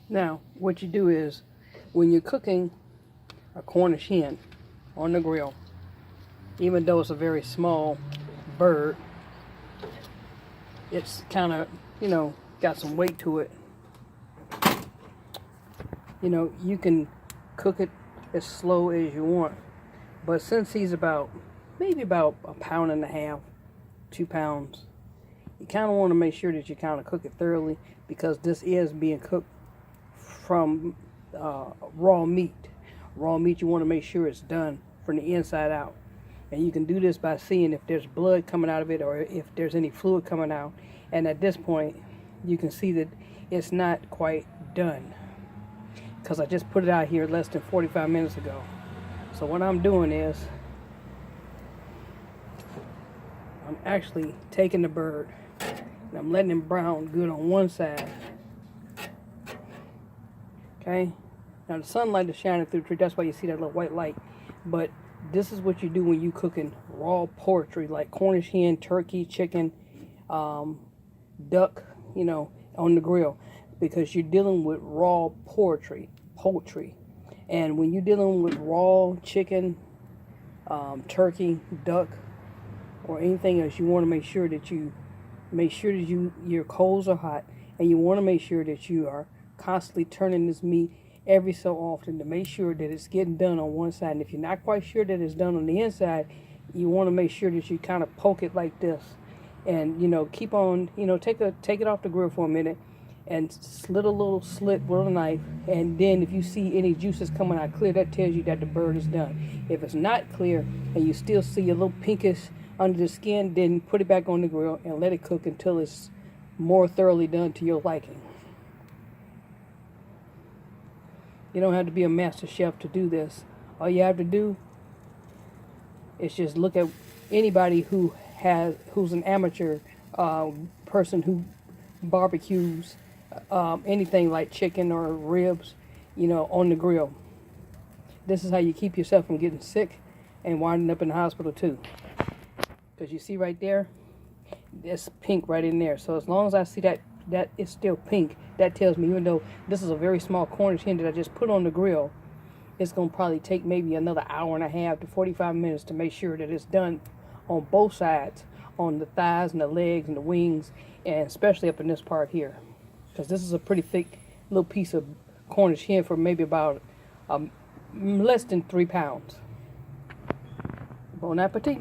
Now, what you do is, when you're cooking a Cornish hen on the grill, even though it's a very small bird, it's kind of, got some weight to it. You can cook it as slow as you want. But since he's maybe about a pound and a half, 2 pounds, you kind of want to make sure that you kind of cook it thoroughly, because this is being cooked from raw meat. Raw meat, you want to make sure it's done from the inside out. And you can do this by seeing if there's blood coming out of it or if there's any fluid coming out. And at this point, you can see that it's not quite done, because I just put it out here less than 45 minutes ago. So what I'm doing is, I'm actually taking the bird and I'm letting him brown good on one side. Okay? Now the sunlight is shining through the tree, that's why you see that little white light. But this is what you do when you cooking raw poultry, like Cornish hen, turkey, chicken, duck, on the grill, because you're dealing with raw poultry. And when you're dealing with raw chicken, turkey, duck, or anything else, you want to make sure that your coals are hot, and you want to make sure that you are constantly turning this meat every so often to make sure that it's getting done on one side. And if you're not quite sure that it's done on the inside, you want to make sure that you kind of poke it like this, and keep on, take it off the grill for a minute and slit a little slit with a knife. And then if you see any juices coming out clear, that tells you that the bird is done. If it's not clear and you still see a little pinkish under the skin, then put it back on the grill and let it cook until it's more thoroughly done to your liking. You don't have to be a master chef to do this. All you have to do is just look at anybody who's an amateur person who barbecues anything like chicken or ribs, on the grill. This is how you keep yourself from getting sick and winding up in the hospital too. Because you see right there, it's pink right in there. So as long as I see that it's still pink, that tells me, even though this is a very small Cornish hen that I just put on the grill, it's going to probably take maybe another hour and a half to 45 minutes to make sure that it's done on both sides, on the thighs and the legs and the wings, and especially up in this part here. Because this is a pretty thick little piece of Cornish hen for maybe about less than 3 pounds. Bon appetit.